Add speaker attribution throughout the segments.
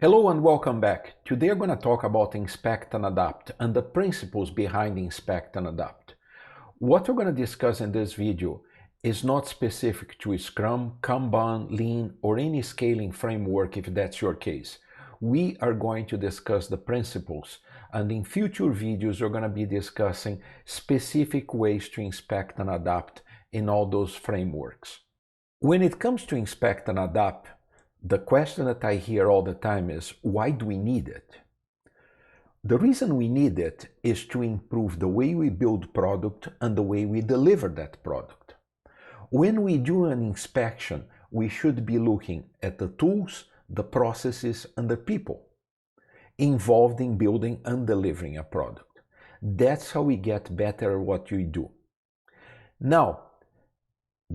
Speaker 1: Hello and welcome back. Today I'm going to talk about Inspect and Adapt and the principles behind Inspect and Adapt. What we're going to discuss in this video is not specific to Scrum, Kanban, Lean, or any scaling framework if that's your case. We are going to discuss the principles, and in future videos we're going to be discussing specific ways to inspect and adapt in all those frameworks. When it comes to Inspect and Adapt, the question that I hear all the time is, why do we need it? The reason we need it is to improve the way we build product and the way we deliver that product. When we do an inspection, we should be looking at the tools, the processes, and the people involved in building and delivering a product. That's how we get better at what we do. Now,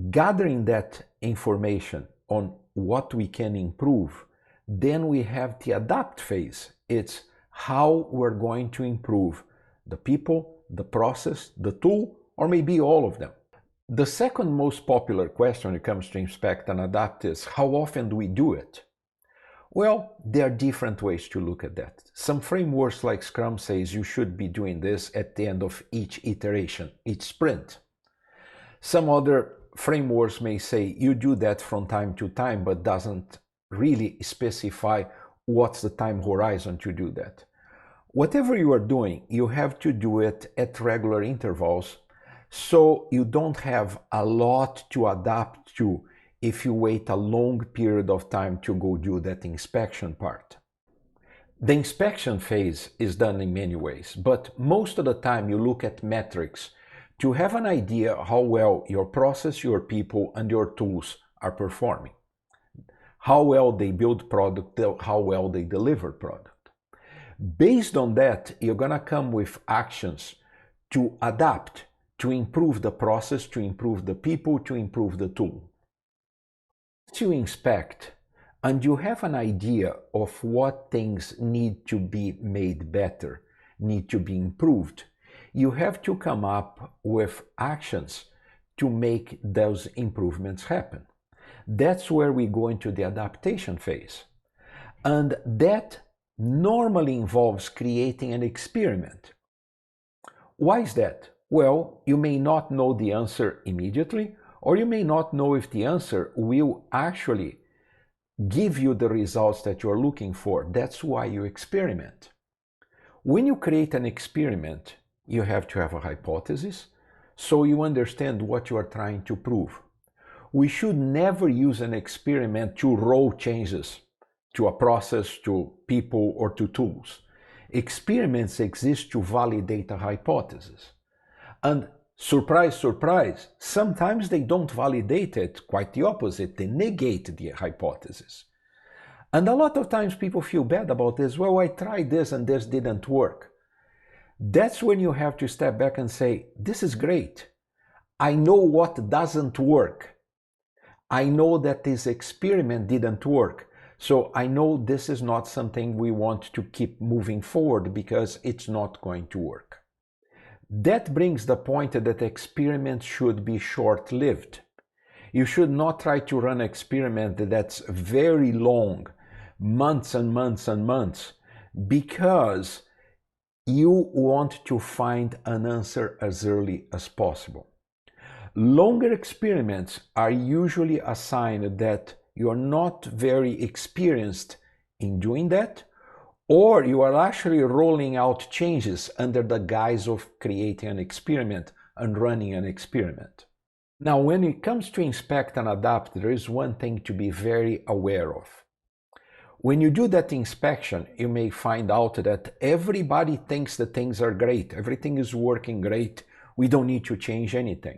Speaker 1: gathering that information on what we can improve, then we have the adapt phase. It's how we're going to improve the people, the process, the tool, or maybe all of them. The second most popular question when it comes to inspect and adapt is, how often do we do it? Well, there are different ways to look at that. Some frameworks like Scrum says you should be doing this at the end of each iteration, each sprint. Some other frameworks may say you do that from time to time, but doesn't really specify what's the time horizon to do that. Whatever you are doing, you have to do it at regular intervals, so you don't have a lot to adapt to if you wait a long period of time to go do that inspection part. The inspection phase is done in many ways, but most of the time you look at metrics to have an idea how well your process, your people, and your tools are performing. How well they build product, how well they deliver product. Based on that, you're going to come with actions to adapt, to improve the process, to improve the people, to improve the tool. Once you inspect and you have an idea of what things need to be made better, need to be improved, you have to come up with actions to make those improvements happen. That's where we go into the adaptation phase. And that normally involves creating an experiment. Why is that? Well, you may not know the answer immediately, or you may not know if the answer will actually give you the results that you're looking for. That's why you experiment. When you create an experiment, you have to have a hypothesis, so you understand what you are trying to prove. We should never use an experiment to roll changes to a process, to people, or to tools. Experiments exist to validate a hypothesis. And surprise, surprise, sometimes they don't validate it, quite the opposite, they negate the hypothesis. And a lot of times people feel bad about this. Well, I tried this and this didn't work. That's when you have to step back and say, this is great. I know what doesn't work. I know that this experiment didn't work. So I know this is not something we want to keep moving forward because it's not going to work. That brings the point that experiments should be short-lived. You should not try to run an experiment that's very long, months and months and months, because you want to find an answer as early as possible. Longer experiments are usually a sign that you are not very experienced in doing that, or you are actually rolling out changes under the guise of creating an experiment and running an experiment. Now, when it comes to inspect and adapt, there is one thing to be very aware of. When you do that inspection, you may find out that everybody thinks that things are great, everything is working great, we don't need to change anything.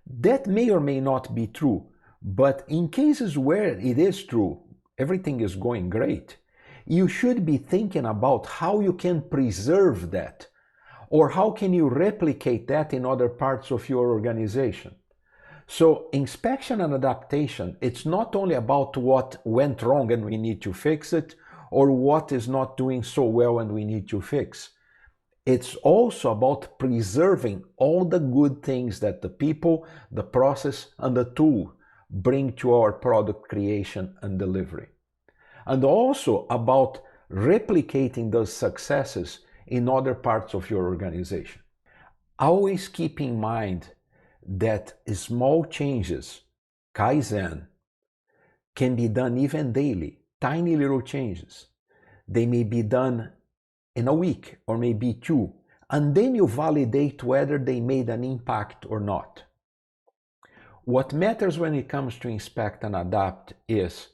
Speaker 1: That may or may not be true, but in cases where it is true, everything is going great, you should be thinking about how you can preserve that, or how can you replicate that in other parts of your organization. So inspection and adaptation, it's not only about what went wrong and we need to fix it, or what is not doing so well and we need to fix. It's also about preserving all the good things that the people, the process, and the tool bring to our product creation and delivery. and also about replicating those successes in other parts of your organization. Always keep in mind that small changes, Kaizen, can be done even daily, tiny little changes. They may be done in a week or maybe 2, and then you validate whether they made an impact or not. What matters when it comes to inspect and adapt is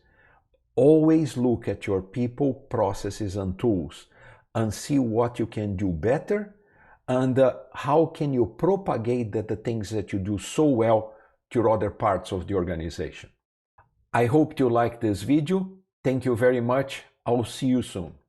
Speaker 1: always look at your people, processes, and tools and see what you can do better and how can you propagate the things that you do so well to other parts of the organization. I hope you like this video. Thank you very much. I'll see you soon.